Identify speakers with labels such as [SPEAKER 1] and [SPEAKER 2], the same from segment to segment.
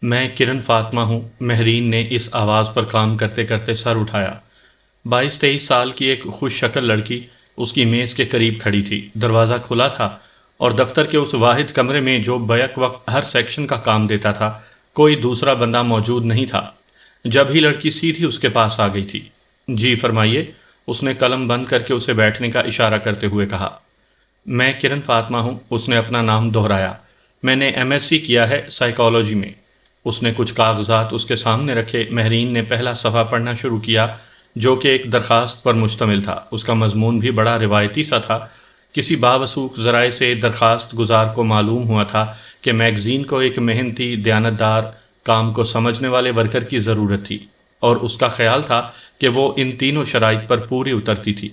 [SPEAKER 1] میں کرن فاطمہ ہوں۔ مہرین نے اس آواز پر کام کرتے کرتے سر اٹھایا۔ 22-23 سال کی ایک خوش شکل لڑکی اس کی میز کے قریب کھڑی تھی۔ دروازہ کھلا تھا اور دفتر کے اس واحد کمرے میں جو بیک وقت ہر سیکشن کا کام دیتا تھا کوئی دوسرا بندہ موجود نہیں تھا۔ جب ہی لڑکی سیدھی اس کے پاس آ گئی تھی۔ جی فرمائیے، اس نے قلم بند کر کے اسے بیٹھنے کا اشارہ کرتے ہوئے کہا۔ میں کرن فاطمہ ہوں، اس نے اپنا نام دہرایا۔ میں نے MSc کیا ہے سائیکالوجی میں۔ اس نے کچھ کاغذات اس کے سامنے رکھے۔ مہرین نے پہلا صفحہ پڑھنا شروع کیا جو کہ ایک درخواست پر مشتمل تھا۔ اس کا مضمون بھی بڑا روایتی سا تھا۔ کسی باوثوق ذرائع سے درخواست گزار کو معلوم ہوا تھا کہ میگزین کو ایک محنتی، دیانتدار، کام کو سمجھنے والے ورکر کی ضرورت تھی، اور اس کا خیال تھا کہ وہ ان تینوں شرائط پر پوری اترتی تھی۔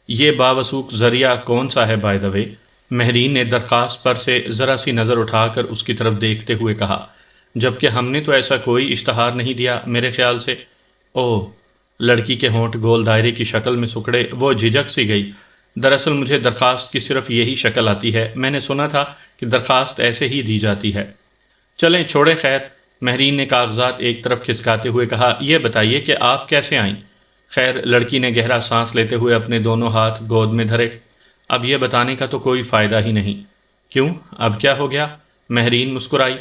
[SPEAKER 1] یہ باوثوق ذریعہ کون سا ہے بائی دا وے؟ مہرین نے درخواست پر سے ذرا سی نظر اٹھا کر اس کی طرف دیکھتے ہوئے کہا۔ جبکہ ہم نے تو ایسا کوئی اشتہار نہیں دیا میرے خیال سے۔ اوہ، لڑکی کے ہونٹ گول دائرے کی شکل میں سکڑے، وہ جھجک سی گئی۔ دراصل مجھے درخواست کی صرف یہی شکل آتی ہے۔ میں نے سنا تھا کہ درخواست ایسے ہی دی جاتی ہے۔ چلیں چھوڑے خیر، مہرین نے کاغذات ایک طرف کھسکاتے ہوئے کہا۔ یہ بتائیے کہ آپ کیسے آئیں؟ خیر، لڑکی نے گہرا سانس لیتے ہوئے اپنے دونوں ہاتھ گود میں دھرے۔ اب یہ بتانے کا تو کوئی فائدہ ہی نہیں۔ کیوں؟ اب کیا ہو گیا؟ مہرین مسکرائی۔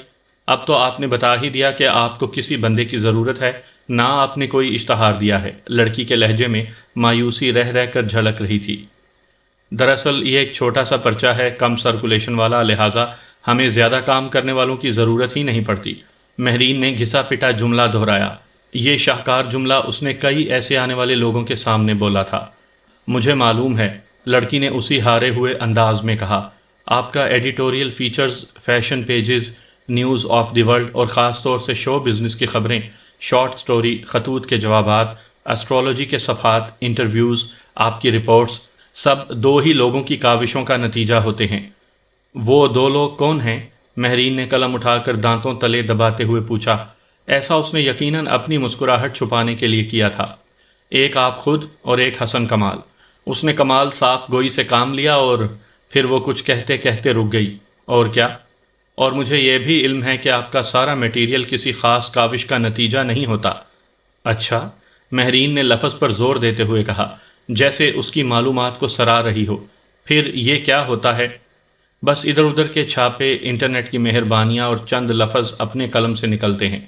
[SPEAKER 1] اب تو آپ نے بتا ہی دیا کہ آپ کو کسی بندے کی ضرورت ہے، نہ آپ نے کوئی اشتہار دیا ہے۔ لڑکی کے لہجے میں مایوسی رہ رہ کر جھلک رہی تھی۔ دراصل یہ ایک چھوٹا سا پرچہ ہے، کم سرکولیشن والا، لہٰذا ہمیں زیادہ کام کرنے والوں کی ضرورت ہی نہیں پڑتی۔ مہرین نے گھسا پٹا جملہ دہرایا۔ یہ شاہکار جملہ اس نے کئی ایسے آنے والے لوگوں کے سامنے بولا تھا۔ مجھے معلوم ہے، لڑکی نے اسی ہارے ہوئے انداز میں کہا۔ آپ کا editorial features, fashion pages, news of the world اور خاص طور سے شو بزنس کی خبریں، شارٹ سٹوری، خطوط کے جوابات، اسٹرالوجی کے صفحات، انٹرویوز، آپ کی رپورٹس، سب دو ہی لوگوں کی کاوشوں کا نتیجہ ہوتے ہیں۔ وہ دو لوگ کون ہیں؟ مہرین نے قلم اٹھا کر دانتوں تلے دباتے ہوئے پوچھا۔ ایسا اس نے یقیناً اپنی مسکراہٹ چھپانے کے لیے کیا تھا۔ ایک آپ خود اور ایک حسن کمال۔ اس نے کمال صاف گوئی سے کام لیا اور پھر وہ کچھ کہتے کہتے رک گئی۔ اور کیا؟ اور مجھے یہ بھی علم ہے کہ آپ کا سارا میٹیریل کسی خاص کاوش کا نتیجہ نہیں ہوتا۔ اچھا؟ مہرین نے لفظ پر زور دیتے ہوئے کہا، جیسے اس کی معلومات کو سرا رہی ہو۔ پھر یہ کیا ہوتا ہے؟ بس ادھر ادھر کے چھاپے، انٹرنیٹ کی مہربانیاں اور چند لفظ اپنے قلم سے نکلتے ہیں۔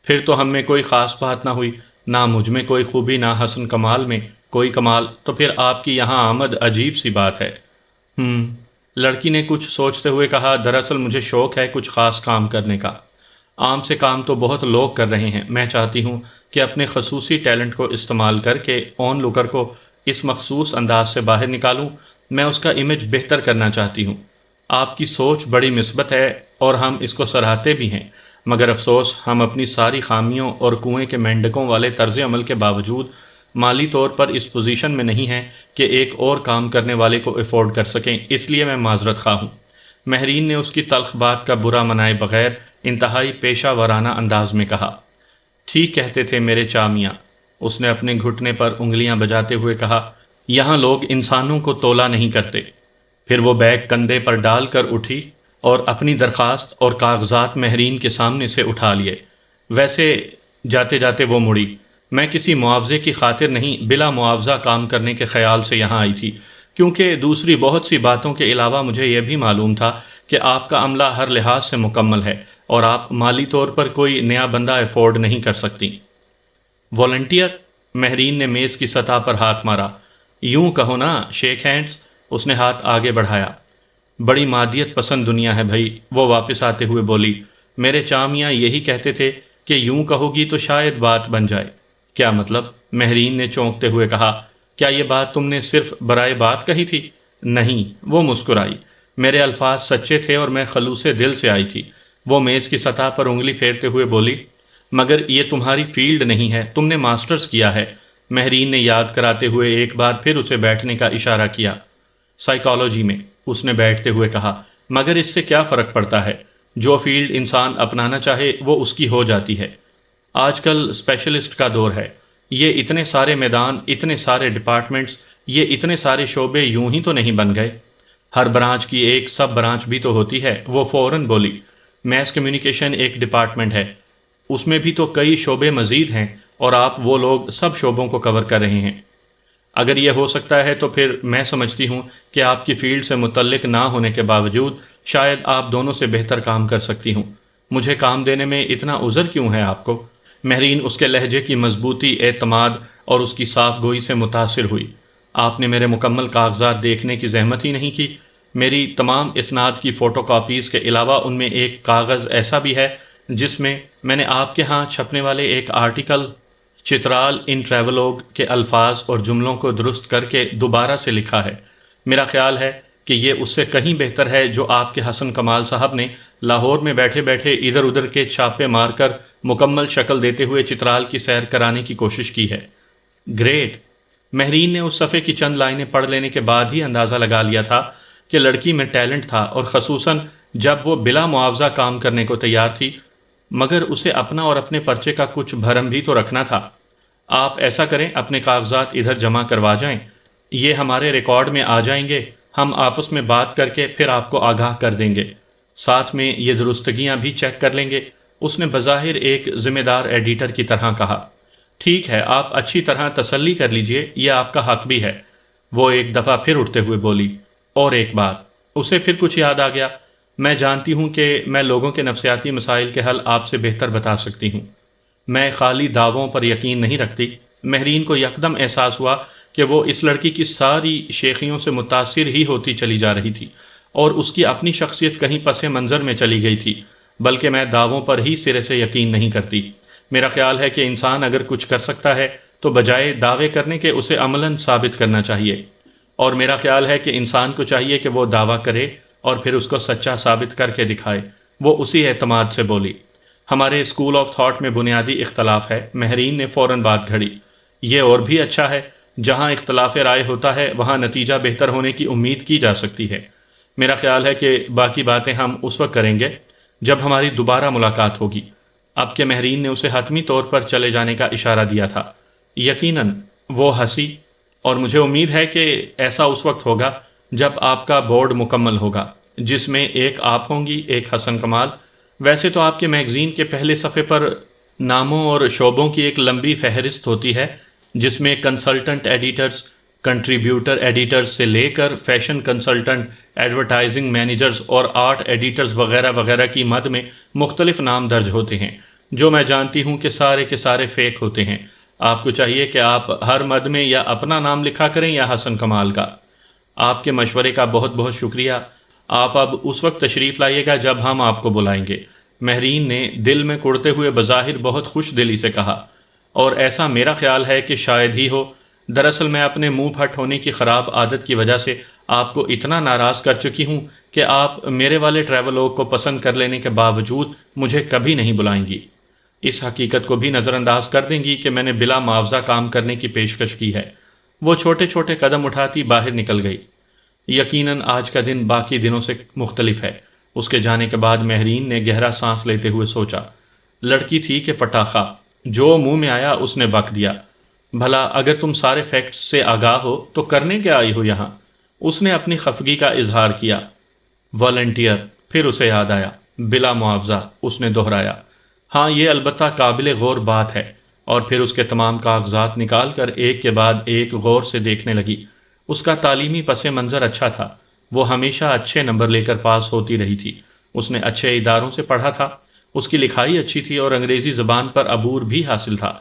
[SPEAKER 1] پھر تو ہم میں کوئی خاص بات نہ ہوئی، نہ مجھ میں کوئی خوبی، نہ حسن کمال میں کوئی کمال، تو پھر آپ کی یہاں آمد عجیب سی بات ہے۔ لڑکی نے کچھ سوچتے ہوئے کہا، دراصل مجھے شوق ہے کچھ خاص کام کرنے کا۔ عام سے کام تو بہت لوگ کر رہے ہیں، میں چاہتی ہوں کہ اپنے خصوصی ٹیلنٹ کو استعمال کر کے آن لوکر کو اس مخصوص انداز سے باہر نکالوں۔ میں اس کا امیج بہتر کرنا چاہتی ہوں۔ آپ کی سوچ بڑی مثبت ہے اور ہم اس کو سراہتے بھی ہیں، مگر افسوس ہم اپنی ساری خامیوں اور کنویں کے مینڈکوں والے طرز عمل کے باوجود مالی طور پر اس پوزیشن میں نہیں ہیں کہ ایک اور کام کرنے والے کو افورڈ کر سکیں، اس لیے میں معذرت خواہ ہوں۔ مہرین نے اس کی تلخ بات کا برا منائے بغیر انتہائی پیشہ ورانہ انداز میں کہا۔ ٹھیک کہتے تھے میرے چا میاں، اس نے اپنے گھٹنے پر انگلیاں بجاتے ہوئے کہا۔ یہاں لوگ انسانوں کو تولا نہیں کرتے۔ پھر وہ بیگ کندھے پر ڈال کر اٹھی اور اپنی درخواست اور کاغذات مہرین کے سامنے سے اٹھا لیے۔ ویسے جاتے جاتے وہ مڑی۔ میں کسی معاوضے کی خاطر نہیں، بلا معاوضہ کام کرنے کے خیال سے یہاں آئی تھی، کیونکہ دوسری بہت سی باتوں کے علاوہ مجھے یہ بھی معلوم تھا کہ آپ کا عملہ ہر لحاظ سے مکمل ہے اور آپ مالی طور پر کوئی نیا بندہ افورڈ نہیں کر سکتی۔ والنٹیئر؟ مہرین نے میز کی سطح پر ہاتھ مارا۔ یوں کہو نا، شیک ہینڈز۔ اس نے ہاتھ آگے بڑھایا۔ بڑی مادیت پسند دنیا ہے بھائی، وہ واپس آتے ہوئے بولی۔ میرے چا میاں یہی کہتے تھے کہ یوں کہو گی تو شاید بات بن جائے۔ کیا مطلب؟ مہرین نے چونکتے ہوئے کہا۔ کیا یہ بات تم نے صرف برائے بات کہی تھی؟ نہیں، وہ مسکرائی۔ میرے الفاظ سچے تھے اور میں خلوص دل سے آئی تھی۔ وہ میز کی سطح پر انگلی پھیرتے ہوئے بولی۔ مگر یہ تمہاری فیلڈ نہیں ہے، تم نے ماسٹرز کیا ہے۔ مہرین نے یاد کراتے ہوئے ایک بار پھر اسے بیٹھنے کا اشارہ کیا۔ سائیکالوجی میں، اس نے بیٹھتے ہوئے کہا۔ مگر اس سے کیا فرق پڑتا ہے؟ جو فیلڈ انسان اپنانا چاہے وہ اس کی ہو جاتی ہے۔ آج کل اسپیشلسٹ کا دور ہے۔ یہ اتنے سارے میدان، اتنے سارے ڈپارٹمنٹس، یہ اتنے سارے شعبے یوں ہی تو نہیں بن گئے۔ ہر برانچ کی ایک سب برانچ بھی تو ہوتی ہے۔ وہ فوراً بولی۔ میس کمیونیکیشن ایک ڈپارٹمنٹ ہے، اس میں بھی تو کئی شعبے مزید ہیں اور آپ وہ لوگ سب شعبوں کو کور کر رہے ہیں۔ اگر یہ ہو سکتا ہے تو پھر میں سمجھتی ہوں کہ آپ کی فیلڈ سے متعلق نہ ہونے کے باوجود شاید آپ دونوں سے بہتر کام کر سکتی ہوں۔ مجھے کام دینے میں اتنا عذر کیوں ہے آپ کو؟ مہرین اس کے لہجے کی مضبوطی، اعتماد اور اس کی صاف گوئی سے متاثر ہوئی۔ آپ نے میرے مکمل کاغذات دیکھنے کی زحمت ہی نہیں کی۔ میری تمام اسناد کی فوٹو کاپیز کے علاوہ ان میں ایک کاغذ ایسا بھی ہے جس میں نے آپ کے ہاں چھپنے والے ایک آرٹیکل چترال ان ٹریولوگ کے الفاظ اور جملوں کو درست کر کے دوبارہ سے لکھا ہے۔ میرا خیال ہے کہ یہ اس سے کہیں بہتر ہے جو آپ کے حسن کمال صاحب نے لاہور میں بیٹھے بیٹھے ادھر ادھر کے چھاپے مار کر مکمل شکل دیتے ہوئے چترال کی سیر کرانے کی کوشش کی ہے۔ گریٹ! مہرین نے اس صفحے کی چند لائنیں پڑھ لینے کے بعد ہی اندازہ لگا لیا تھا کہ لڑکی میں ٹیلنٹ تھا، اور خصوصاً جب وہ بلا معاوضہ کام کرنے کو تیار تھی، مگر اسے اپنا اور اپنے پرچے کا کچھ بھرم بھی تو رکھنا تھا۔ آپ ایسا کریں، اپنے کاغذات ادھر جمع کروا جائیں، یہ ہمارے ریکارڈ میں آ جائیں گے، ہم آپس میں بات کر کے پھر آپ کو آگاہ کر دیں گے، ساتھ میں یہ درستگیاں بھی چیک کر لیں گے۔ اس نے بظاہر ایک ذمہ دار ایڈیٹر کی طرح کہا۔ ٹھیک ہے، آپ اچھی طرح تسلی کر لیجئے، یہ آپ کا حق بھی ہے۔ وہ ایک دفعہ پھر اٹھتے ہوئے بولی، اور ایک بات، اسے پھر کچھ یاد آ گیا، میں جانتی ہوں کہ میں لوگوں کے نفسیاتی مسائل کے حل آپ سے بہتر بتا سکتی ہوں۔ میں خالی دعووں پر یقین نہیں رکھتی۔ مہرین کو یکدم احساس ہوا کہ وہ اس لڑکی کی ساری شیخیوں سے متاثر ہی ہوتی چلی جا رہی تھی، اور اس کی اپنی شخصیت کہیں پس منظر میں چلی گئی تھی۔ بلکہ میں دعووں پر ہی سرے سے یقین نہیں کرتی۔ میرا خیال ہے کہ انسان اگر کچھ کر سکتا ہے تو بجائے دعوے کرنے کے اسے عملاً ثابت کرنا چاہیے، اور میرا خیال ہے کہ انسان کو چاہیے کہ وہ دعویٰ کرے اور پھر اس کو سچا ثابت کر کے دکھائے۔ وہ اسی اعتماد سے بولی۔ ہمارے اسکول آف تھاٹ میں بنیادی اختلاف ہے۔ مہرین نے فوراً بات گھڑی۔ یہ اور بھی اچھا ہے، جہاں اختلاف رائے ہوتا ہے وہاں نتیجہ بہتر ہونے کی امید کی جا سکتی ہے۔ میرا خیال ہے کہ باقی باتیں ہم اس وقت کریں گے جب ہماری دوبارہ ملاقات ہوگی۔ اب کہ مہرین نے اسے حتمی طور پر چلے جانے کا اشارہ دیا تھا، یقیناً وہ ہنسی، اور مجھے امید ہے کہ ایسا اس وقت ہوگا جب آپ کا بورڈ مکمل ہوگا، جس میں ایک آپ ہوں گی، ایک حسن کمال۔ ویسے تو آپ کے میگزین کے پہلے صفحے پر ناموں اور شعبوں کی ایک لمبی فہرست ہوتی ہے، جس میں کنسلٹنٹ ایڈیٹرز، کنٹریبیوٹر ایڈیٹرز سے لے کر فیشن کنسلٹنٹ، ایڈورٹائزنگ مینیجرز اور آرٹ ایڈیٹرز وغیرہ وغیرہ کی مد میں مختلف نام درج ہوتے ہیں، جو میں جانتی ہوں کہ سارے کے سارے فیک ہوتے ہیں۔ آپ کو چاہیے کہ آپ ہر مد میں یا اپنا نام لکھا کریں یا حسن کمال کا۔ آپ کے مشورے کا بہت بہت شکریہ۔ آپ اب اس وقت تشریف لائیے گا جب ہم آپ کو بلائیں گے، مہرین نے دل میں کڑتے ہوئے بظاہر بہت خوش دلی سے کہا۔ اور ایسا میرا خیال ہے کہ شاید ہی ہو۔ دراصل میں اپنے منہ پھٹ ہونے کی خراب عادت کی وجہ سے آپ کو اتنا ناراض کر چکی ہوں کہ آپ میرے والے ٹریولوگ کو پسند کر لینے کے باوجود مجھے کبھی نہیں بلائیں گی۔ اس حقیقت کو بھی نظر انداز کر دیں گی کہ میں نے بلا معاوضہ کام کرنے کی پیشکش کی ہے۔ وہ چھوٹے چھوٹے قدم اٹھاتی باہر نکل گئی۔ یقیناً آج کا دن باقی دنوں سے مختلف ہے۔ اس کے جانے کے بعد مہرین نے گہرا سانس لیتے ہوئے سوچا، لڑکی تھی کہ پٹاخہ، جو منہ میں آیا اس نے بک دیا۔ بھلا اگر تم سارے فیکٹس سے آگاہ ہو تو کرنے کیا آئی ہو یہاں؟ اس نے اپنی خفگی کا اظہار کیا۔ والنٹیئر، پھر اسے یاد آیا۔ بلا معاوضہ، اس نے دہرایا۔ ہاں، یہ البتہ قابل غور بات ہے۔ اور پھر اس کے تمام کاغذات نکال کر ایک کے بعد ایک غور سے دیکھنے لگی۔ اس کا تعلیمی پس منظر اچھا تھا۔ وہ ہمیشہ اچھے نمبر لے کر پاس ہوتی رہی تھی۔ اس نے اچھے اداروں سے پڑھا تھا۔ اس کی لکھائی اچھی تھی اور انگریزی زبان پر عبور بھی حاصل تھا۔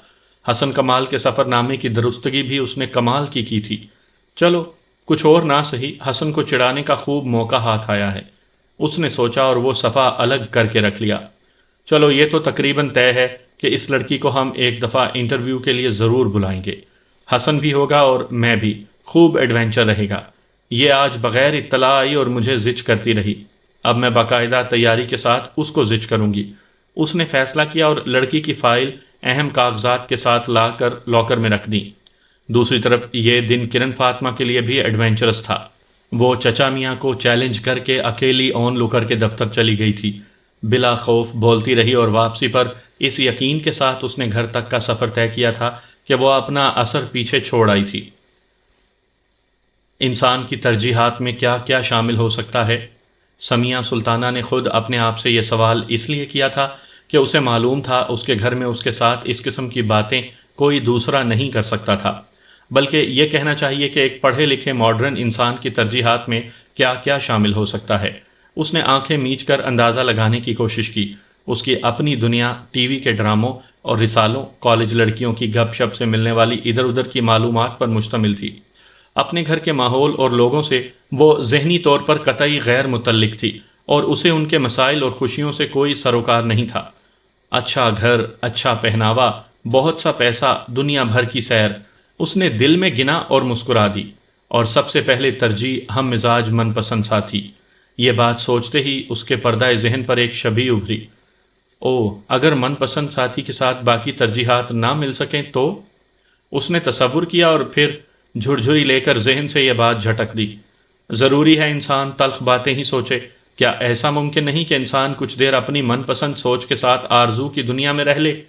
[SPEAKER 1] حسن کمال کے سفر نامے کی درستگی بھی اس نے کمال کی تھی۔ چلو، کچھ اور نہ سہی، حسن کو چڑھانے کا خوب موقع ہاتھ آیا ہے، اس نے سوچا، اور وہ صفحہ الگ کر کے رکھ لیا۔ چلو، یہ تو تقریباً طے ہے کہ اس لڑکی کو ہم ایک دفعہ انٹرویو کے لیے ضرور بلائیں گے۔ حسن بھی ہوگا اور میں بھی، خوب ایڈونچر رہے گا۔ یہ آج بغیر اطلاع آئی اور مجھے زچ کرتی رہی، اب میں باقاعدہ تیاری کے ساتھ اس کو زچ کروں گی۔ اس نے فیصلہ کیا اور لڑکی کی فائل اہم کاغذات کے ساتھ لا کر لاکر میں رکھ دی۔ دوسری طرف یہ دن کرن فاطمہ کے لیے بھی ایڈونچرس تھا۔ وہ چچا میاں کو چیلنج کر کے اکیلی آن لوکر کے دفتر چلی گئی تھی، بلا خوف بولتی رہی، اور واپسی پر اس یقین کے ساتھ اس نے گھر تک کا سفر طے کیا تھا کہ وہ اپنا اثر پیچھے چھوڑ آئی تھی۔ انسان کی ترجیحات میں کیا کیا شامل ہو سکتا ہے؟ سمیہ سلطانہ نے خود اپنے آپ سے یہ سوال اس لیے کیا تھا کہ اسے معلوم تھا اس کے گھر میں اس کے ساتھ اس قسم کی باتیں کوئی دوسرا نہیں کر سکتا تھا، بلکہ یہ کہنا چاہیے کہ ایک پڑھے لکھے ماڈرن انسان کی ترجیحات میں کیا کیا شامل ہو سکتا ہے۔ اس نے آنکھیں میچ کر اندازہ لگانے کی کوشش کی۔ اس کی اپنی دنیا ٹی وی کے ڈراموں اور رسالوں، کالج لڑکیوں کی گپ شپ سے ملنے والی ادھر ادھر کی معلومات پر مشتمل تھی۔ اپنے گھر کے ماحول اور لوگوں سے وہ ذہنی طور پر قطعی غیر متعلق تھی اور اسے ان کے مسائل اور خوشیوں سے کوئی سروکار نہیں تھا۔ اچھا گھر، اچھا پہناوا، بہت سا پیسہ، دنیا بھر کی سیر، اس نے دل میں گنا اور مسکرا دی۔ اور سب سے پہلے ترجیح ہم مزاج من پسند ساتھی۔ یہ بات سوچتے ہی اس کے پردہ ذہن پر ایک شبیہ ابھری۔ اگر من پسند ساتھی کے ساتھ باقی ترجیحات نہ مل سکیں تو؟ اس نے تصور کیا اور پھر جھرجھری لے کر ذہن سے یہ بات جھٹک دی۔ ضروری ہے انسان تلخ باتیں ہی سوچے؟ کیا ایسا ممکن نہیں کہ انسان کچھ دیر اپنی من پسند سوچ کے ساتھ آرزو کی دنیا میں رہ لے؟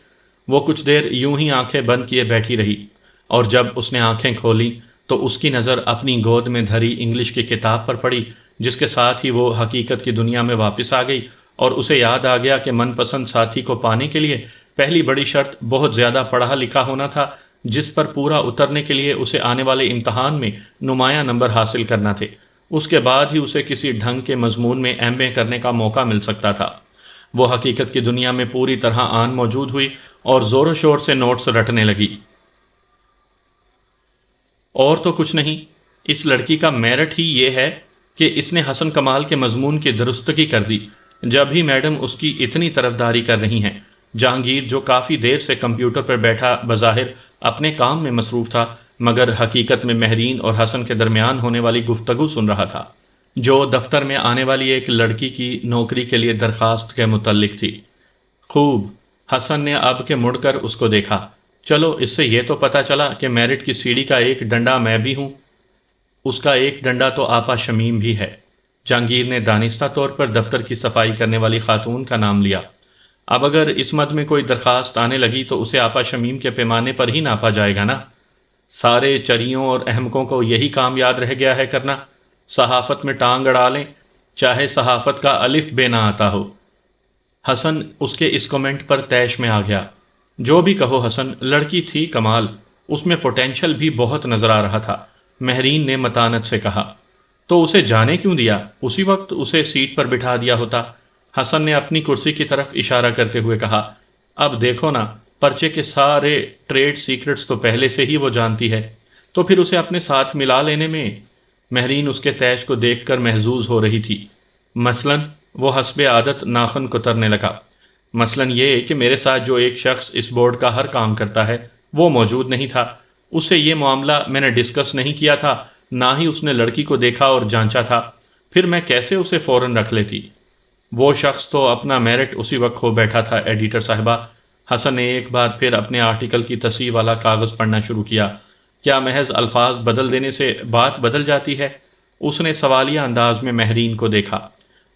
[SPEAKER 1] وہ کچھ دیر یوں ہی آنکھیں بند کیے بیٹھی رہی، اور جب اس نے آنکھیں کھولیں تو اس کی نظر اپنی گود میں دھری انگلش کی کتاب پر پڑی، جس کے ساتھ ہی وہ حقیقت کی دنیا میں واپس آ گئی، اور اسے یاد آ گیا کہ من پسند ساتھی کو پانے کے لیے پہلی بڑی شرط بہت زیادہ پڑھا لکھا ہونا تھا، جس پر پورا اترنے کے لیے اسے آنے والے امتحان میں نمایاں نمبر حاصل کرنا تھے۔ اس کے بعد ہی اسے کسی ڈھنگ کے مضمون میں ایم اے کرنے کا موقع مل سکتا تھا۔ وہ حقیقت کی دنیا میں پوری طرح آن موجود ہوئی اور زور و شور سے نوٹس رٹنے لگی۔ اور تو کچھ نہیں، اس لڑکی کا میرٹ ہی یہ ہے کہ اس نے حسن کمال کے مضمون کی درستگی کر دی۔ جب ہی میڈم اس کی اتنی طرفداری کر رہی ہیں۔ جہانگیر جو کافی دیر سے کمپیوٹر پر بیٹھا بظاہر اپنے کام میں مصروف تھا، مگر حقیقت میں مہرین اور حسن کے درمیان ہونے والی گفتگو سن رہا تھا، جو دفتر میں آنے والی ایک لڑکی کی نوکری کے لیے درخواست کے متعلق تھی۔ خوب، حسن نے اب کے مڑ کر اس کو دیکھا۔ چلو، اس سے یہ تو پتا چلا کہ میرٹ کی سیڑھی کا ایک ڈنڈا میں بھی ہوں۔ اس کا ایک ڈنڈا تو آپا شمیم بھی ہے۔ جہانگیر نے دانستہ طور پر دفتر کی صفائی کرنے والی خاتون کا نام لیا۔ اب اگر اس مد میں کوئی درخواست آنے لگی تو اسے آپا شمیم کے پیمانے پر ہی ناپا جائے گا نا۔ سارے چریوں اور احمقوں کو یہی کام یاد رہ گیا ہے کرنا، صحافت میں ٹانگ اڑا لیں، چاہے صحافت کا الف بے نہ آتا ہو۔ حسن اس کے اس کمنٹ پر طیش میں آ گیا۔ جو بھی کہو حسن، لڑکی تھی کمال، اس میں پوٹینشل بھی بہت نظر آ رہا تھا۔ مہرین نے متانت سے کہا۔ تو اسے جانے کیوں دیا؟ اسی وقت اسے سیٹ پر بٹھا دیا ہوتا۔ حسن نے اپنی کرسی کی طرف اشارہ کرتے ہوئے کہا۔ اب دیکھو نا، پرچے کے سارے ٹریڈ سیکرٹس تو پہلے سے ہی وہ جانتی ہے، تو پھر اسے اپنے ساتھ ملا لینے میں۔ مہرین اس کے طیش کو دیکھ کر محظوظ ہو رہی تھی۔ مثلاً وہ حسب عادت ناخن کترنے لگا۔ مثلاً یہ کہ میرے ساتھ جو ایک شخص اس بورڈ کا ہر کام کرتا ہے وہ موجود نہیں تھا، اس سے یہ معاملہ میں نے ڈسکس نہیں کیا تھا، نہ ہی اس نے لڑکی کو دیکھا اور جانچا تھا، پھر میں کیسے اسے فوراً رکھ لیتی؟ وہ شخص تو اپنا میرٹ اسی وقت کھو بیٹھا تھا ایڈیٹر صاحبہ۔ حسن نے ایک بار پھر اپنے آرٹیکل کی تصحیح والا کاغذ پڑھنا شروع کیا۔ کیا محض الفاظ بدل دینے سے بات بدل جاتی ہے؟ اس نے سوالیہ انداز میں مہرین کو دیکھا۔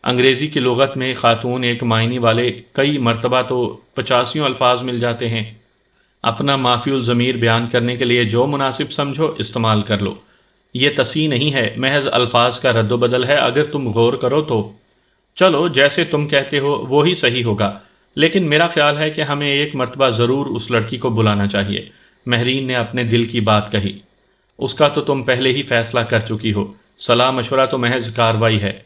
[SPEAKER 1] انگریزی کی لغت میں خاتون ایک معنی والے کئی مرتبہ تو 85 الفاظ مل جاتے ہیں۔ اپنا مافی الضمیر بیان کرنے کے لیے جو مناسب سمجھو استعمال کر لو۔ یہ تصحیح نہیں ہے، محض الفاظ کا رد و بدل ہے، اگر تم غور کرو تو۔ چلو، جیسے تم کہتے ہو وہی صحیح ہوگا، لیکن میرا خیال ہے کہ ہمیں ایک مرتبہ ضرور اس لڑکی کو بلانا چاہیے۔ مہرین نے اپنے دل کی بات کہی۔ اس کا تو تم پہلے ہی فیصلہ کر چکی ہو، صلاح مشورہ تو محض کارروائی ہے۔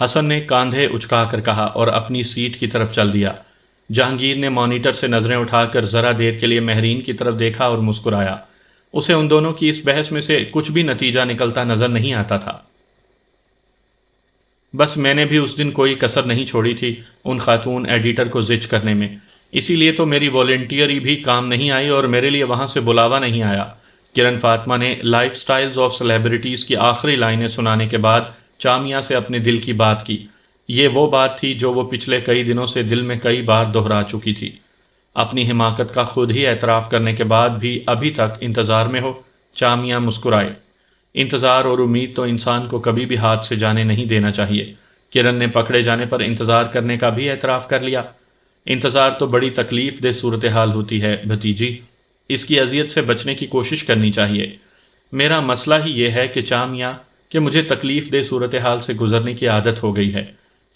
[SPEAKER 1] حسن نے کاندھے اچکا کر کہا اور اپنی سیٹ کی طرف چل دیا۔ جہانگیر نے مانیٹر سے نظریں اٹھا کر ذرا دیر کے لیے مہرین کی طرف دیکھا اور مسکرایا۔ اسے ان دونوں کی اس بحث میں سے کچھ بھی نتیجہ نکلتا نظر نہیں آتا تھا۔ بس میں نے بھی اس دن کوئی کسر نہیں چھوڑی تھی ان خاتون ایڈیٹر کو زچ کرنے میں، اسی لیے تو میری والنٹیئری بھی کام نہیں آئی اور میرے لیے وہاں سے بلاوا نہیں آیا۔ کرن فاطمہ نے لائف سٹائلز آف سیلیبریٹیز کی آخری لائنیں سنانے کے بعد چامیا سے اپنے دل کی بات کی۔ یہ وہ بات تھی جو وہ پچھلے کئی دنوں سے دل میں کئی بار دہرا چکی تھی۔ اپنی حماقت کا خود ہی اعتراف کرنے کے بعد بھی ابھی تک انتظار میں ہو؟ چامیا مسکرائے۔ انتظار اور امید تو انسان کو کبھی بھی ہاتھ سے جانے نہیں دینا چاہیے۔ کرن نے پکڑے جانے پر انتظار کرنے کا بھی اعتراف کر لیا۔ انتظار تو بڑی تکلیف دہ صورتحال ہوتی ہے بھتیجی، اس کی اذیت سے بچنے کی کوشش کرنی چاہیے۔ میرا مسئلہ ہی یہ ہے کہ چامیا کہ مجھے تکلیف دہ صورتحال سے گزرنے کی عادت ہو گئی ہے،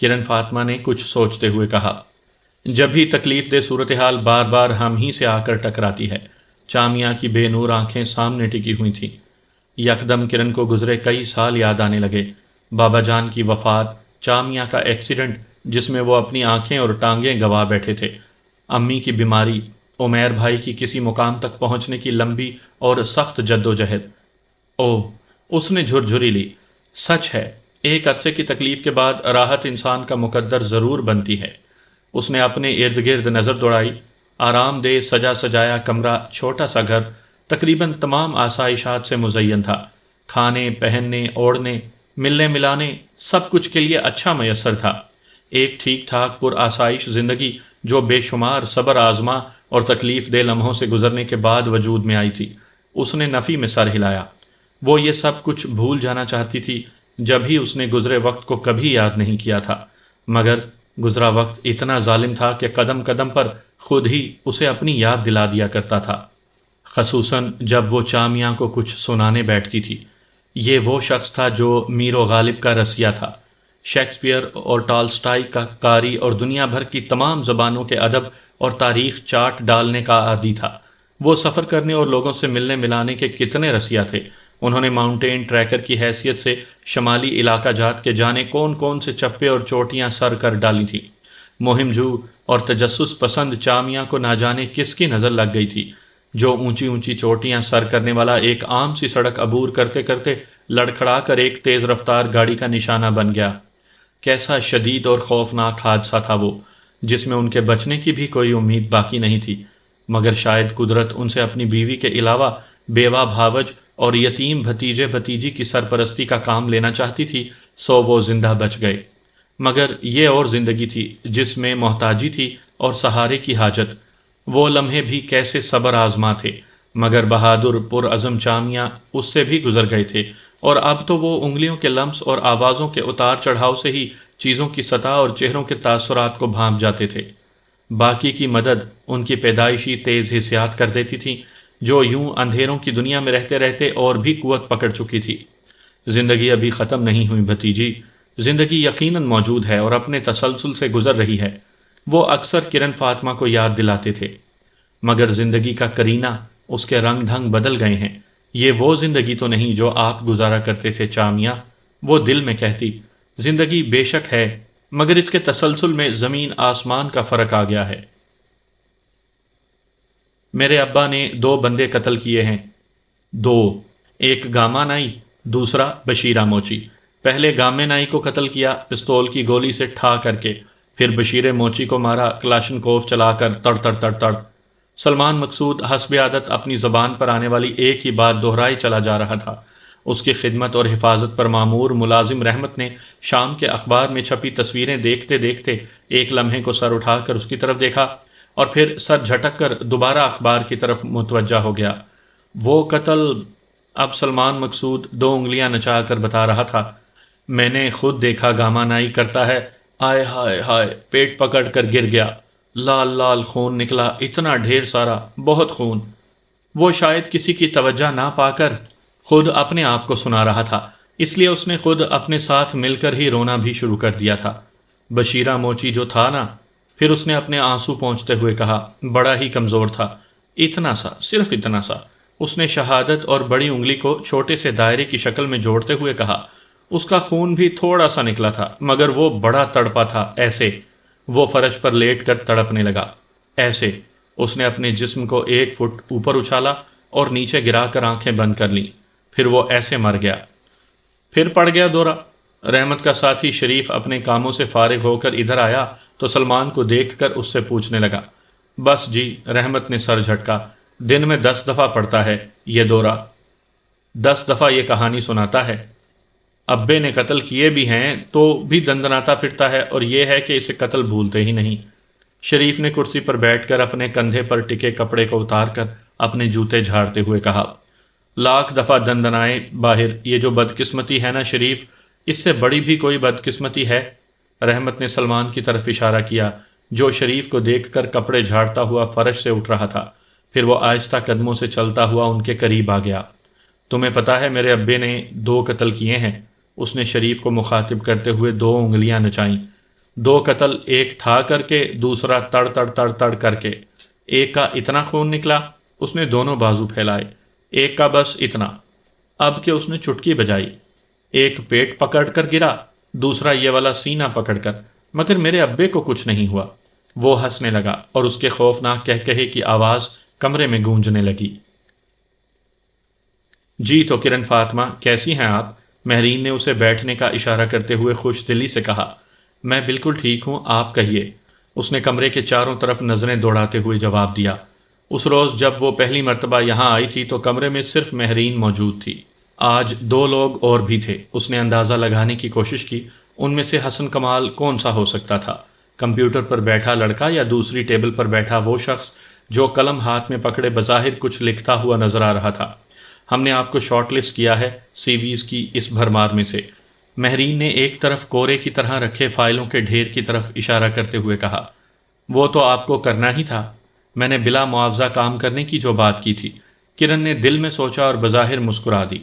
[SPEAKER 1] کرن فاطمہ نے کچھ سوچتے ہوئے کہا۔ جب بھی تکلیف دہ صورتحال بار بار ہم ہی سے آ کر ٹکراتی ہے۔ چامیا کی بے نور آنکھیں سامنے ٹکی ہوئی تھیں۔ یکدم کرن کو گزرے کئی سال یاد آنے لگے۔ بابا جان کی وفات، چامیا کا ایکسیڈنٹ جس میں وہ اپنی آنکھیں اور ٹانگیں گوا بیٹھے تھے، امی کی بیماری، عمیر بھائی کی کسی مقام تک پہنچنے کی لمبی اور سخت جد و جہد۔ اوہ، اس نے جھرجھری لی۔ سچ ہے، ایک عرصے کی تکلیف کے بعد راحت انسان کا مقدر ضرور بنتی ہے۔ اس نے اپنے ارد گرد نظر دوڑائی۔ آرام دہ سجا سجایا کمرہ، چھوٹا سا گھر، تقریباً تمام آسائشات سے مزین تھا۔ کھانے، پہننے، اوڑھنے، ملنے ملانے، سب کچھ کے لیے اچھا میسر تھا۔ ایک ٹھیک ٹھاک پر آسائش زندگی جو بے شمار صبر آزما اور تکلیف دہ لمحوں سے گزرنے کے بعد وجود میں آئی تھی۔ اس نے نفی میں سر ہلایا۔ وہ یہ سب کچھ بھول جانا چاہتی تھی، جب ہی اس نے گزرے وقت کو کبھی یاد نہیں کیا تھا، مگر گزرا وقت اتنا ظالم تھا کہ قدم قدم پر خود ہی اسے اپنی یاد دلا دیا کرتا تھا، خصوصاً جب وہ چامیا کو کچھ سنانے بیٹھتی تھی۔ یہ وہ شخص تھا جو میر و غالب کا رسیا تھا، شیکسپیئر اور ٹالسٹائی کا قاری اور دنیا بھر کی تمام زبانوں کے ادب اور تاریخ چاٹ ڈالنے کا عادی تھا۔ وہ سفر کرنے اور لوگوں سے ملنے ملانے کے کتنے رسیا تھے۔ انہوں نے ماؤنٹین ٹریکر کی حیثیت سے شمالی علاقہ جات کے جانے کون کون سے چپے اور چوٹیاں سر کر ڈالی تھیں۔ مہم جو اور تجسس پسند چامیا کو نہ جانے کس کی نظر لگ گئی تھی، جو اونچی اونچی چوٹیاں سر کرنے والا ایک عام سی سڑک عبور کرتے کرتے لڑکھڑا کر ایک تیز رفتار گاڑی کا نشانہ بن گیا۔ کیسا شدید اور خوفناک حادثہ تھا وہ، جس میں ان کے بچنے کی بھی کوئی امید باقی نہیں تھی، مگر شاید قدرت ان سے اپنی بیوی کے علاوہ بیوہ بھاوج اور یتیم بھتیجے بھتیجی کی سرپرستی کا کام لینا چاہتی تھی، سو وہ زندہ بچ گئے۔ مگر یہ اور زندگی تھی جس میں محتاجی تھی اور سہارے کی حاجت۔ وہ لمحے بھی کیسے صبر آزما تھے، مگر بہادر پرعزم چامیا اس سے بھی گزر گئے تھے، اور اب تو وہ انگلیوں کے لمس اور آوازوں کے اتار چڑھاؤ سے ہی چیزوں کی سطح اور چہروں کے تاثرات کو بھانپ جاتے تھے۔ باقی کی مدد ان کی پیدائشی تیز حسیات کر دیتی تھی، جو یوں اندھیروں کی دنیا میں رہتے رہتے اور بھی قوت پکڑ چکی تھی۔ زندگی ابھی ختم نہیں ہوئی بھتیجی، زندگی یقیناً موجود ہے اور اپنے تسلسل سے گزر رہی ہے۔ وہ اکثر کرن فاطمہ کو یاد دلاتے تھے، مگر زندگی کا کرینہ، اس کے رنگ ڈھنگ بدل گئے ہیں۔ یہ وہ زندگی تو نہیں جو آپ گزارا کرتے تھے چامیا، وہ دل میں کہتی۔ زندگی بے شک ہے، مگر اس کے تسلسل میں زمین آسمان کا فرق آ گیا ہے۔ میرے ابا نے 2 بندے قتل کیے ہیں۔ 2، ایک گاما نائی، دوسرا بشیرہ موچی۔ پہلے گامے نائی کو قتل کیا پستول کی گولی سے ٹھا کر کے، پھر بشیر موچی کو مارا کلاشنکوف چلا کر تڑ تڑ تڑ تڑ۔ سلمان مقصود حسب عادت اپنی زبان پر آنے والی ایک ہی بات دہرائی چلا جا رہا تھا۔ اس کی خدمت اور حفاظت پر مامور ملازم رحمت نے شام کے اخبار میں چھپی تصویریں دیکھتے دیکھتے ایک لمحے کو سر اٹھا کر اس کی طرف دیکھا، اور پھر سر جھٹک کر دوبارہ اخبار کی طرف متوجہ ہو گیا۔ وہ قتل، اب سلمان مقصود 2 انگلیاں نچا کر بتا رہا تھا، میں نے خود دیکھا گاما نائی کرتا ہے، آئے ہائے ہائے، پیٹ پکڑ کر گر گیا، لال لال خون نکلا، اتنا ڈھیر سارا، بہت خون۔ وہ شاید کسی کی توجہ نہ پا کر خود اپنے آپ کو سنا رہا تھا، اس لیے اس نے خود اپنے ساتھ مل کر ہی رونا بھی شروع کر دیا تھا۔ بشیرہ موچی جو تھا نا، پھر اس نے اپنے آنسو پہنچتے ہوئے کہا، بڑا ہی کمزور تھا، اتنا سا، صرف اتنا سا۔ اس نے شہادت اور بڑی انگلی کو چھوٹے سے دائرے کی شکل میں جوڑتے ہوئے کہا، اس کا خون بھی تھوڑا سا نکلا تھا، مگر وہ بڑا تڑپا تھا، ایسے۔ وہ فرش پر لیٹ کر تڑپنے لگا، ایسے۔ اس نے اپنے جسم کو 1 فٹ اوپر اچھالا اور نیچے گرا کر آنکھیں بند کر لیں، پھر وہ ایسے مر گیا۔ پھر پڑ گیا دورہ۔ رحمت کا ساتھی شریف اپنے کاموں سے فارغ ہو کر ادھر آیا تو سلمان کو دیکھ کر اس سے پوچھنے لگا، بس جی، رحمت نے سر جھٹکا، دن میں 10 دفعہ پڑتا ہے یہ دورہ، 10 دفعہ یہ کہانی سناتا ہے۔ ابے نے قتل کیے بھی ہیں تو بھی دندناتا پھرتا ہے، اور یہ ہے کہ اسے قتل بھولتے ہی نہیں۔ شریف نے کرسی پر بیٹھ کر اپنے کندھے پر ٹکے کپڑے کو اتار کر اپنے جوتے جھاڑتے ہوئے کہا، لاکھ دفعہ دندنائے باہر، یہ جو بدقسمتی ہے نا شریف، اس سے بڑی بھی کوئی بدقسمتی ہے؟ رحمت نے سلمان کی طرف اشارہ کیا، جو شریف کو دیکھ کر کپڑے جھاڑتا ہوا فرش سے اٹھ رہا تھا۔ پھر وہ آہستہ قدموں سے چلتا ہوا ان کے قریب آ گیا۔ تمہیں پتا ہے میرے ابے نے 2 قتل کیے ہیں؟ اس نے شریف کو مخاطب کرتے ہوئے 2 انگلیاں نچائیں۔ دو قتل، ایک ٹھا کر کے دوسرا تڑ تڑ تڑ تڑ کر کے۔ ایک کا اتنا خون نکلا اس نے دونوں بازو پھیلائے، ایک کا بس اتنا، اب کہ اس نے چٹکی بجائی۔ ایک پیٹ پکڑ کر گرا، دوسرا یہ والا سینہ پکڑ کر، مگر میرے ابے کو کچھ نہیں ہوا۔ وہ ہنسنے لگا اور اس کے خوفناک کہکہے کی آواز کمرے میں گونجنے لگی۔ جی تو کرن فاطمہ کیسی ہیں آپ؟ مہرین نے اسے بیٹھنے کا اشارہ کرتے ہوئے خوش دلی سے کہا۔ میں بالکل ٹھیک ہوں، آپ کہیے، اس نے کمرے کے چاروں طرف نظریں دوڑاتے ہوئے جواب دیا۔ اس روز جب وہ پہلی مرتبہ یہاں آئی تھی تو کمرے میں صرف مہرین موجود تھی۔ آج دو لوگ اور بھی تھے۔ اس نے اندازہ لگانے کی کوشش کی ان میں سے حسن کمال کون سا ہو سکتا تھا، کمپیوٹر پر بیٹھا لڑکا یا دوسری ٹیبل پر بیٹھا وہ شخص جو قلم ہاتھ میں پکڑے بظاہر کچھ لکھتا ہوا نظر آ رہا تھا۔ ہم نے آپ کو شارٹ لسٹ کیا ہے سی ویز کی اس بھرمار میں سے، مہرین نے ایک طرف کورے کی طرح رکھے فائلوں کے ڈھیر کی طرف اشارہ کرتے ہوئے کہا۔ وہ تو آپ کو کرنا ہی تھا، میں نے بلا معاوضہ کام کرنے کی جو بات کی تھی۔ کرن نے دل میں سوچا اور بظاہر مسکرا دی۔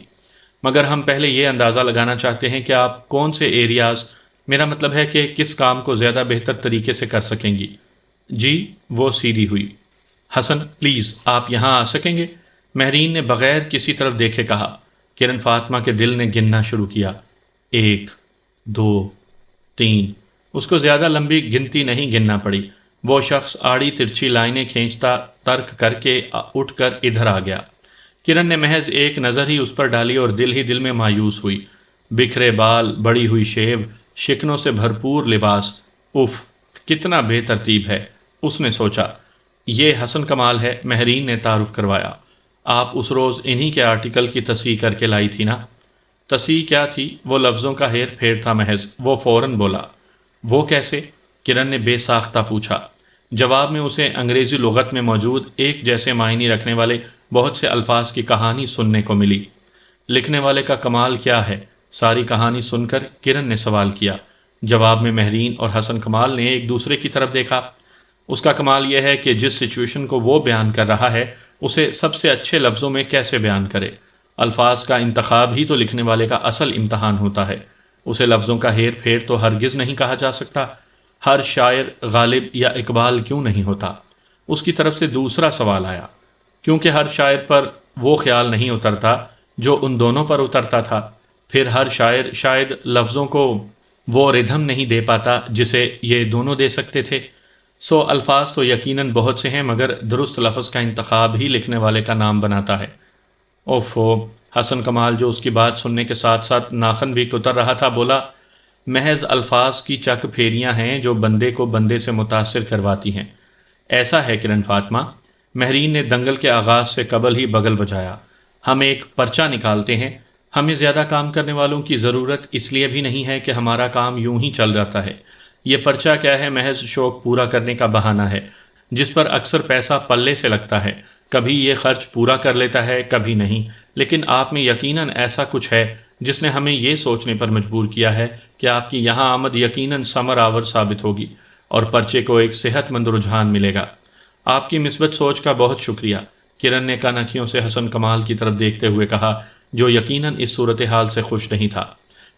[SPEAKER 1] مگر ہم پہلے یہ اندازہ لگانا چاہتے ہیں کہ آپ کون سے ایریاز، میرا مطلب ہے کہ کس کام کو زیادہ بہتر طریقے سے کر سکیں گی۔ جی، وہ سیدھی ہوئی۔ حسن پلیز آپ یہاں آ سکیں گے؟ مہرین نے بغیر کسی طرف دیکھے کہا۔ کرن فاطمہ کے دل نے گننا شروع کیا، 1 2 3۔ اس کو زیادہ لمبی گنتی نہیں گننا پڑی۔ وہ شخص آڑی ترچھی لائنیں کھینچتا ترک کر کے اٹھ کر ادھر آ گیا۔ کرن نے محض ایک نظر ہی اس پر ڈالی اور دل ہی دل میں مایوس ہوئی۔ بکھرے بال، بڑی ہوئی شیو، شکنوں سے بھرپور لباس، اف کتنا بے ترتیب ہے، اس نے سوچا۔ یہ حسن کمال ہے، مہرین نے تعارف کروایا۔ آپ اس روز انہی کے آرٹیکل کی تصحیح کر کے لائی تھی نا؟ تصحیح کیا تھی، وہ لفظوں کا ہیر پھیر تھا محض۔ وہ فوراً بولا۔ وہ کیسے؟ کرن نے بے ساختہ پوچھا۔ جواب میں اسے انگریزی لغت میں موجود ایک جیسے معنی رکھنے والے بہت سے الفاظ کی کہانی سننے کو ملی۔ لکھنے والے کا کمال کیا ہے؟ ساری کہانی سن کر کرن نے سوال کیا۔ جواب میں مہرین اور حسن کمال نے ایک دوسرے کی طرف دیکھا۔ اس کا کمال یہ ہے کہ جس سچویشن کو وہ بیان کر رہا ہے اسے سب سے اچھے لفظوں میں کیسے بیان کرے۔ الفاظ کا انتخاب ہی تو لکھنے والے کا اصل امتحان ہوتا ہے۔ اسے لفظوں کا ہیر پھیر تو ہرگز نہیں کہا جا سکتا۔ ہر شاعر غالب یا اقبال کیوں نہیں ہوتا؟ اس کی طرف سے دوسرا سوال آیا، کیونکہ ہر شاعر پر وہ خیال نہیں اترتا جو ان دونوں پر اترتا تھا۔ پھر ہر شاعر شاید لفظوں کو وہ ردھم نہیں دے پاتا جسے یہ دونوں دے سکتے تھے۔ سو الفاظ تو یقیناً بہت سے ہیں، مگر درست لفظ کا انتخاب ہی لکھنے والے کا نام بناتا ہے۔ اوفو، حسن کمال جو اس کی بات سننے کے ساتھ ساتھ ناخن بھی کتر رہا تھا بولا، محض الفاظ کی چک پھیریاں ہیں جو بندے کو بندے سے متاثر کرواتی ہیں۔ ایسا ہے کرن فاطمہ، مہرین نے دنگل کے آغاز سے قبل ہی بغل بجایا، ہم ایک پرچہ نکالتے ہیں۔ ہمیں زیادہ کام کرنے والوں کی ضرورت اس لیے بھی نہیں ہے کہ ہمارا کام یوں ہی چل جاتا ہے۔ یہ پرچہ کیا ہے؟ محض شوق پورا کرنے کا بہانہ ہے جس پر اکثر پیسہ پلے سے لگتا ہے۔ کبھی یہ خرچ پورا کر لیتا ہے، کبھی نہیں، لیکن آپ میں یقیناً ایسا کچھ ہے جس نے ہمیں یہ سوچنے پر مجبور کیا ہے کہ آپ کی یہاں آمد یقیناً ثمر آور ثابت ہوگی اور پرچے کو ایک صحت مند رجحان ملے گا۔ آپ کی مثبت سوچ کا بہت شکریہ، کرن نے کانکھیوں سے حسن کمال کی طرف دیکھتے ہوئے کہا، جو یقیناً اس صورتحال سے خوش نہیں تھا۔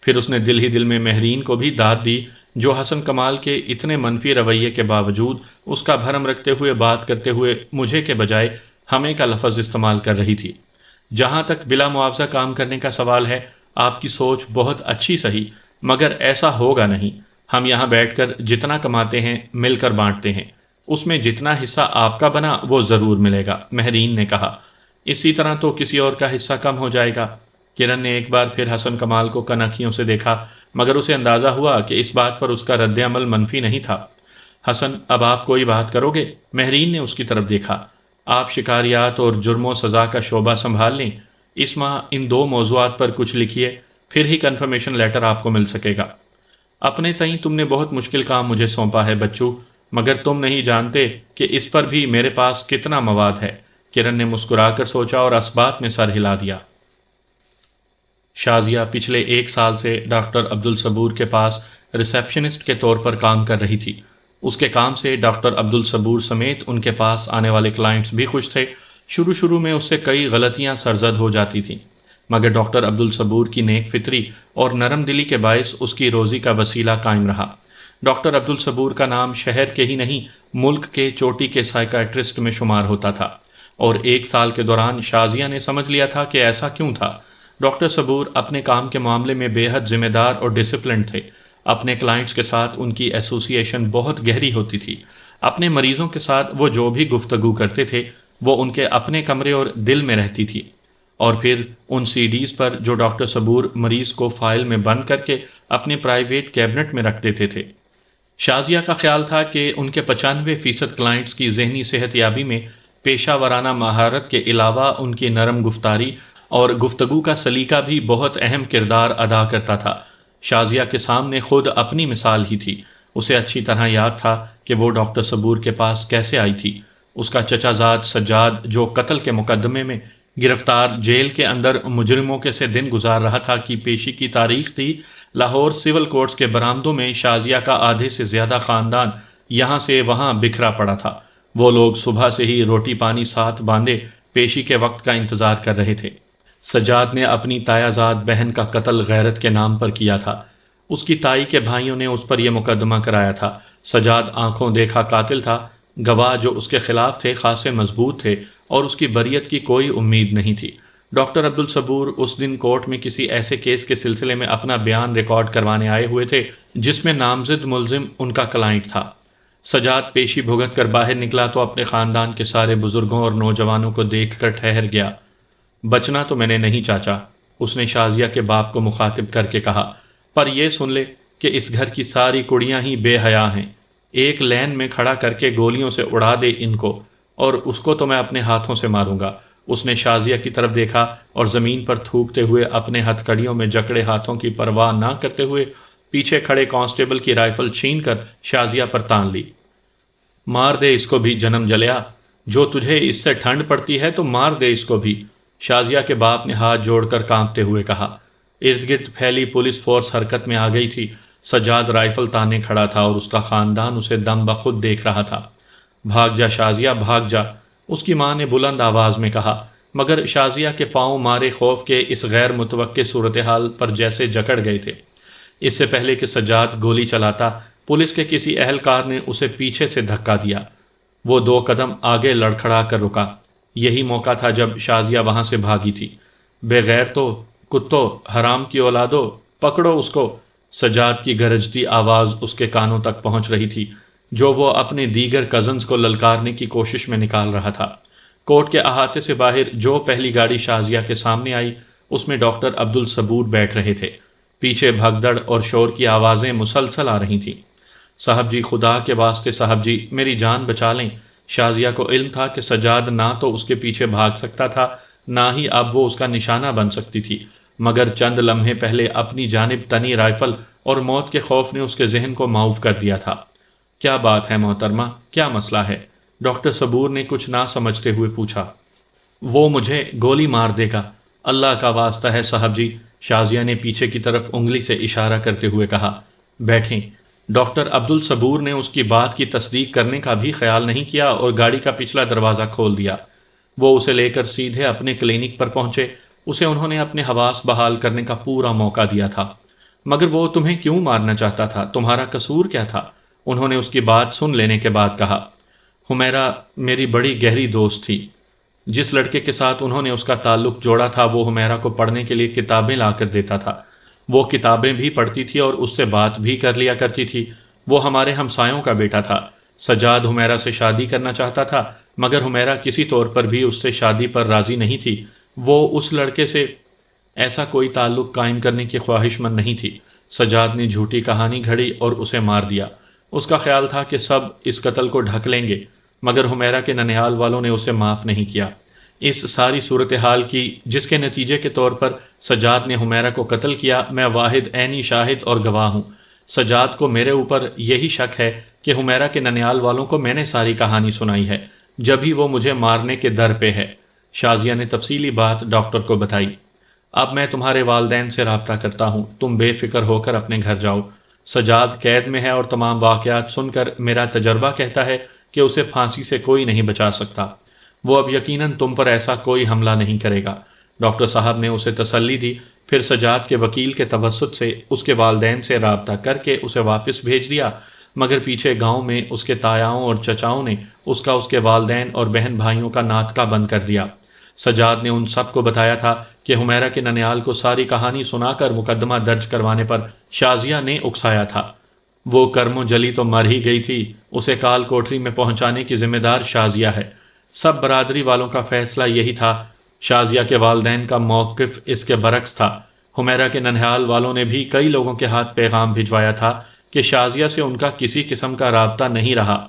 [SPEAKER 1] پھر اس نے دل ہی دل میں مہرین کو بھی داد دی جو حسن کمال کے اتنے منفی رویے کے باوجود اس کا بھرم رکھتے ہوئے بات کرتے ہوئے مجھے کے بجائے ہمیں کا لفظ استعمال کر رہی تھی۔ جہاں تک بلا معاوضہ کام کرنے کا سوال ہے، آپ کی سوچ بہت اچھی صحیح، مگر ایسا ہوگا نہیں۔ ہم یہاں بیٹھ کر جتنا کماتے ہیں مل کر بانٹتے ہیں، اس میں جتنا حصہ آپ کا بنا وہ ضرور ملے گا، مہرین نے کہا۔ اسی طرح تو کسی اور کا حصہ کم ہو جائے گا۔ کرن نے ایک بار پھر حسن کمال کو کنکھیوں سے دیکھا، مگر اسے اندازہ ہوا کہ اس بات پر اس کا رد عمل منفی نہیں تھا۔ حسن، اب آپ کوئی بات کرو گے؟ مہرین نے اس کی طرف دیکھا۔ آپ شکاریات اور جرم و سزا کا شعبہ سنبھال لیں، اس ماہ ان 2 موضوعات پر کچھ لکھیے، پھر ہی کنفرمیشن لیٹر آپ کو مل سکے گا۔ اپنے تئیں تم نے بہت مشکل کام مجھے سونپا ہے بچو، مگر تم نہیں جانتے کہ اس پر بھی میرے پاس کتنا مواد ہے۔ کرن نے مسکرا کر سوچا اور اسبات میں سر ہلا دیا۔ شازیہ پچھلے 1 سال سے ڈاکٹر عبدالصبور کے پاس ریسیپشنسٹ کے طور پر کام کر رہی تھی۔ اس کے کام سے ڈاکٹر عبدالصبور سمیت ان کے پاس آنے والے کلائنٹس بھی خوش تھے۔ شروع میں اس سے کئی غلطیاں سرزد ہو جاتی تھیں، مگر ڈاکٹر عبدالصبور کی نیک فطری اور نرم دلی کے باعث اس کی روزی کا وسیلہ قائم رہا۔ ڈاکٹر عبدالصبور کا نام شہر کے ہی نہیں ملک کے چوٹی کے سائیکائٹرسٹ میں شمار ہوتا تھا، اور 1 سال کے دوران شازیہ نے سمجھ لیا تھا کہ ایسا کیوں تھا۔ ڈاکٹر صبور اپنے کام کے معاملے میں بے حد ذمہ دار اور ڈسپلنڈ تھے۔ اپنے کلائنٹس کے ساتھ ان کی ایسوسی ایشن بہت گہری ہوتی تھی۔ اپنے مریضوں کے ساتھ وہ جو بھی گفتگو کرتے تھے وہ ان کے اپنے کمرے اور دل میں رہتی تھی، اور پھر ان سی ڈیز پر جو ڈاکٹر صبور مریض کو فائل میں بند کر کے اپنے پرائیویٹ کیبنٹ میں رکھ دیتے تھے۔ شازیہ کا خیال تھا کہ ان کے 95% کلائنٹس کی ذہنی صحت یابی میں پیشہ ورانہ مہارت کے علاوہ ان کی نرم گفتاری اور گفتگو کا سلیقہ بھی بہت اہم کردار ادا کرتا تھا۔ شازیہ کے سامنے خود اپنی مثال ہی تھی۔ اسے اچھی طرح یاد تھا کہ وہ ڈاکٹر صبور کے پاس کیسے آئی تھی۔ اس کا چچا زاد سجاد جو قتل کے مقدمے میں گرفتار جیل کے اندر مجرموں کے سے دن گزار رہا تھا کی پیشی کی تاریخ تھی۔ لاہور سول کورٹس کے برآمدوں میں شازیہ کا آدھے سے زیادہ خاندان یہاں سے وہاں بکھرا پڑا تھا۔ وہ لوگ صبح سے ہی روٹی پانی ساتھ باندھے پیشی کے وقت کا انتظار کر رہے تھے۔ سجاد نے اپنی تایا زاد بہن کا قتل غیرت کے نام پر کیا تھا۔ اس کی تائی کے بھائیوں نے اس پر یہ مقدمہ کرایا تھا۔ سجاد آنکھوں دیکھا قاتل تھا۔ گواہ جو اس کے خلاف تھے خاصے مضبوط تھے اور اس کی بریت کی کوئی امید نہیں تھی۔ ڈاکٹر عبدالصبور اس دن کورٹ میں کسی ایسے کیس کے سلسلے میں اپنا بیان ریکارڈ کروانے آئے ہوئے تھے جس میں نامزد ملزم ان کا کلائنٹ تھا۔ سجاد پیشی بھگت کر باہر نکلا تو اپنے خاندان کے سارے بزرگوں اور نوجوانوں کو دیکھ کر ٹھہر گیا۔ بچنا تو میں نے نہیں چاچا، اس نے شازیہ کے باپ کو مخاطب کر کے کہا، پر یہ سن لے کہ اس گھر کی ساری کڑیاں ہی بے حیا ہیں۔ ایک لین میں کھڑا کر کے گولیوں سے اڑا دے ان کو، اور اس کو تو میں اپنے ہاتھوں سے ماروں گا۔ اس نے شازیہ کی طرف دیکھا اور زمین پر تھوکتے ہوئے اپنے ہتھ کڑیوں میں جکڑے ہاتھوں کی پرواہ نہ کرتے ہوئے پیچھے کھڑے کانسٹیبل کی رائفل چھین کر شازیہ پر تان لی۔ مار دے اس کو بھی جنم جلیا، جو تجھے اس سے ٹھنڈ پڑتی ہے تو مار دے اس کو بھی، شازیہ کے باپ نے ہاتھ جوڑ کر کانپتے ہوئے کہا۔ ارد گرد پھیلی پولیس فورس حرکت میں آ گئی تھی۔ سجاد رائفل تانے کھڑا تھا اور اس کا خاندان اسے دم بخود دیکھ رہا تھا۔ بھاگ جا شازیہ بھاگ جا، اس کی ماں نے بلند آواز میں کہا، مگر شازیہ کے پاؤں مارے خوف کے اس غیر متوقع صورتحال پر جیسے جکڑ گئے تھے۔ اس سے پہلے کہ سجاد گولی چلاتا، پولیس کے کسی اہلکار نے اسے پیچھے سے دھکا دیا۔ وہ 2 قدم آگے لڑکھڑا کر رکا۔ یہی موقع تھا جب شازیہ وہاں سے بھاگی تھی۔ بے غیرتو، کتو، حرام کی اولادو، پکڑو اس کو! سجاد کی گرجتی آواز اس کے کانوں تک پہنچ رہی تھی، جو وہ اپنے دیگر کزنز کو للکارنے کی کوشش میں نکال رہا تھا۔ کورٹ کے احاطے سے باہر جو پہلی گاڑی شازیہ کے سامنے آئی اس میں ڈاکٹر عبدالصبور بیٹھ رہے تھے۔ پیچھے بھگدڑ اور شور کی آوازیں مسلسل آ رہی تھیں۔ صاحب جی، خدا کے واسطے صاحب جی، میری جان بچا لیں۔ شازیہ کو علم تھا کہ سجاد نہ تو اس کے پیچھے بھاگ سکتا تھا، نہ ہی اب وہ اس کا نشانہ بن سکتی تھی، مگر چند لمحے پہلے اپنی جانب تنی رائفل اور موت کے خوف نے اس کے ذہن کو معاف کر دیا تھا۔ کیا بات ہے محترمہ، کیا مسئلہ ہے؟ ڈاکٹر صبور نے کچھ نہ سمجھتے ہوئے پوچھا۔ وہ مجھے گولی مار دے گا، اللہ کا واسطہ ہے صاحب جی، شازیہ نے پیچھے کی طرف انگلی سے اشارہ کرتے ہوئے کہا۔ بیٹھیں۔ ڈاکٹر عبدالصبور نے اس کی بات کی تصدیق کرنے کا بھی خیال نہیں کیا اور گاڑی کا پچھلا دروازہ کھول دیا۔ وہ اسے لے کر سیدھے اپنے کلینک پر پہنچے۔ اسے انہوں نے اپنے حواس بحال کرنے کا پورا موقع دیا تھا۔ مگر وہ تمہیں کیوں مارنا چاہتا تھا؟ تمہارا قصور کیا تھا؟ انہوں نے اس کی بات سن لینے کے بعد کہا۔ حمیرہ میری بڑی گہری دوست تھی۔ جس لڑکے کے ساتھ انہوں نے اس کا تعلق جوڑا تھا وہ حمیرہ کو پڑھنے کے لیے کتابیں لا کر دیتا تھا۔ وہ کتابیں بھی پڑھتی تھی اور اس سے بات بھی کر لیا کرتی تھی۔ وہ ہمارے ہمسایوں کا بیٹا تھا۔ سجاد حمیرہ سے شادی کرنا چاہتا تھا، مگر حمیرہ کسی طور پر بھی اس سے شادی پر راضی نہیں تھی۔ وہ اس لڑکے سے ایسا کوئی تعلق قائم کرنے کی خواہش مند نہیں تھی۔ سجاد نے جھوٹی کہانی گھڑی اور اسے مار دیا۔ اس کا خیال تھا کہ سب اس قتل کو ڈھک لیں گے، مگر حمیرہ کے ننیال والوں نے اسے معاف نہیں کیا۔ اس ساری صورتحال کی، جس کے نتیجے کے طور پر سجاد نے حمیرہ کو قتل کیا، میں واحد عینی شاہد اور گواہ ہوں۔ سجاد کو میرے اوپر یہی شک ہے کہ حمیرہ کے ننیال والوں کو میں نے ساری کہانی سنائی ہے، جب ہی وہ مجھے مارنے کے در پہ ہے۔ شازیہ نے تفصیلی بات ڈاکٹر کو بتائی۔ اب میں تمہارے والدین سے رابطہ کرتا ہوں، تم بے فکر ہو کر اپنے گھر جاؤ۔ سجاد قید میں ہے اور تمام واقعات سن کر میرا تجربہ کہتا ہے کہ اسے پھانسی سے کوئی نہیں بچا سکتا۔ وہ اب یقیناً تم پر ایسا کوئی حملہ نہیں کرے گا۔ ڈاکٹر صاحب نے اسے تسلی دی، پھر سجاد کے وکیل کے توسط سے اس کے والدین سے رابطہ کر کے اسے واپس بھیج دیا۔ مگر پیچھے گاؤں میں اس کے تایاؤں اور چچاؤں نے اس کے والدین اور بہن بھائیوں کا ناطقہ بند کر دیا۔ سجاد نے ان سب کو بتایا تھا کہ حمیرہ کے ننیال کو ساری کہانی سنا کر مقدمہ درج کروانے پر شازیہ نے اکسایا تھا۔ وہ کرم و جلی تو مر ہی گئی تھی، اسے کال کوٹری میں پہنچانے کی ذمہ دار شازیہ ہے۔ سب برادری والوں کا فیصلہ یہی تھا۔ شازیہ کے والدین کا موقف اس کے برعکس تھا۔ حمیرہ کے ننیال والوں نے بھی کئی لوگوں کے ہاتھ پیغام بھجوایا تھا کہ شازیہ سے ان کا کسی قسم کا رابطہ نہیں رہا۔